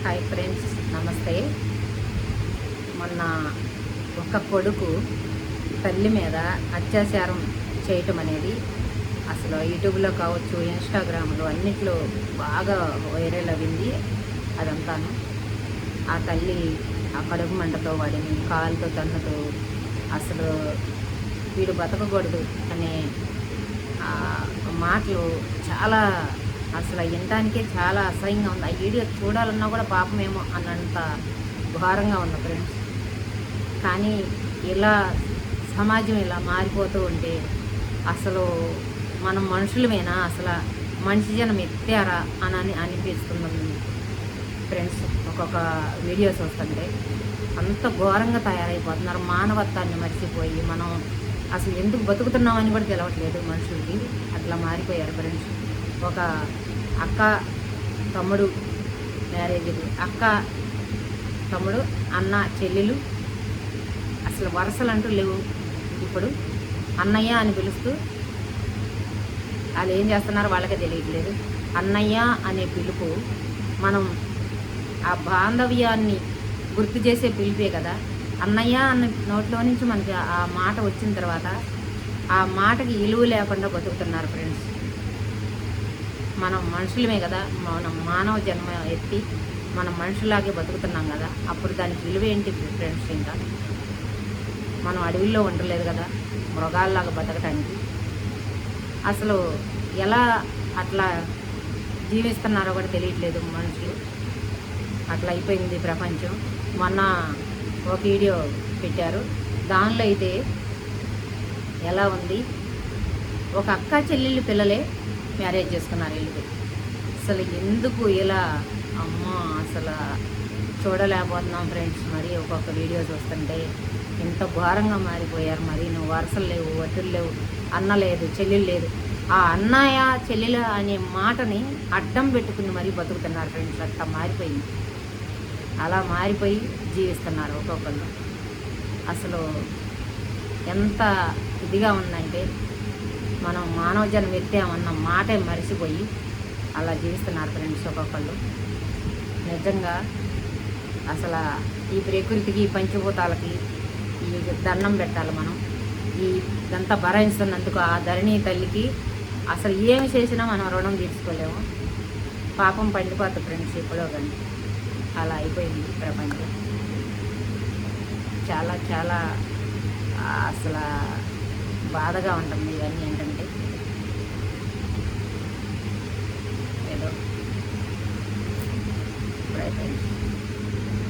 Hi friends, నమస్తే. మొన్న ఒక కొడుకు తల్లి మీద అత్యాచారం చేయటం అనేది అసలు యూట్యూబ్లో కావచ్చు, ఇన్స్టాగ్రామ్లో అన్నిట్లో బాగా వైరల్ అయింది. అదంతాను ఆ తల్లి ఆ కడుపు మంటతో వాడిని కాలుతో తన్నుతూ అసలు వీడు బతకకూడదు అనే మాటలు చాలా అసలు వినడానికే చాలా అసహ్యంగా ఉంది. ఆ వీడియో చూడాలన్నా కూడా పాపమేమో అన్నంత ఘోరంగా ఉంది ఫ్రెండ్స్. కానీ ఇలా సమాజం ఇలా మారిపోతూ ఉంటే అసలు మనం మనుషులమేనా, అసలు మనిషి జనం ఎత్తారా అని అనిపిస్తుంది ఫ్రెండ్స్. ఒక్కొక్క వీడియోస్ వస్తుంటే అంత ఘోరంగా తయారైపోతున్నారు. మానవత్వాన్ని మర్చిపోయి మనం అసలు ఎందుకు బతుకుతున్నామని కూడా తెలవట్లేదు మనుషులకి. అట్లా మారిపోయారు ఫ్రెండ్స్. ఒక అక్క తమ్ముడు మ్యారేజ్లు, అక్క తమ్ముడు అన్న చెల్లెలు అసలు వరుసలు అంటూ లేవు. ఇప్పుడు అన్నయ్య అని పిలుస్తూ వాళ్ళు ఏం చేస్తున్నారో వాళ్ళకే తెలియట్లేదు. అన్నయ్య అనే పిలుపు మనం ఆ బాంధవ్యాన్ని గుర్తు చేసే పిలిపే కదా. అన్నయ్య అన్న నోట్లో నుంచి మనకి ఆ మాట వచ్చిన తర్వాత ఆ మాటకి విలువ లేకుండా బతుకుతున్నారు ఫ్రెండ్స్. మనం మనుషులమే కదా, మనం మానవ జన్మ ఎత్తి మనం మనుషులాగే బతుకుతున్నాం కదా, అప్పుడు దానికి విలువ ఏంటి ఫ్రెండ్స్? ఇంకా మనం అడవిలో ఉండలేదు కదా మృగాల్లాగా బతకటానికి. అసలు ఎలా అట్లా జీవిస్తున్నారో కూడా తెలియట్లేదు మనుషులు. అట్లా అయిపోయింది ప్రపంచం. మొన్న ఒక వీడియో పెట్టారు, దానిలో అయితే ఎలా ఉంది, ఒక అక్క చెల్లెళ్ళు పిల్లలే మ్యారేజ్ చేసుకున్నారు వీళ్ళకి. అసలు ఎందుకు ఇలా అమ్మో అసలు చూడలేకపోతున్నాం ఫ్రెండ్స్. మరి ఒక్కొక్క వీడియోస్ వస్తుంటే ఎంత ఘోరంగా మారిపోయారు. మరి నువ్వు వరుసలు లేవు, వడ్డులు లేవు, అన్న లేదు, చెల్లెలు లేదు. ఆ అన్నయ్య చెల్లెలు అనే మాటని అడ్డం పెట్టుకుని మరీ బతుకుతున్నారు ఫ్రెండ్స్. అట్లా మారిపోయింది. అలా మారిపోయి జీవిస్తున్నారు ఒక్కొక్కళ్ళు. అసలు ఎంత ఇదిగా ఉందంటే మనం మానవ జన్మ ఎత్తామన్న మాటే మరిచిపోయి అలా జీవిస్తున్నారు ఫ్రెండ్స్ ఒక్కొక్కళ్ళు. నిజంగా అసలు ఈ ప్రకృతికి, పంచభూతాలకి ఈ దండం పెట్టాలి మనం. ఇదంతా భరించుతున్నందుకు ఆ ధరణి తల్లికి అసలు ఏమి చేసినా మనం రుణం తీర్చుకోలేము. పాపం పండిపోతుంది ఫ్రెండ్స్ ఎప్పుడో కానీ. అలా అయిపోయింది ప్రపంచం. చాలా చాలా అసలు బాధగా ఉంటుంది ఇవన్నీ. ఏంటంటే ఏదో ఇప్పుడైపోయింది.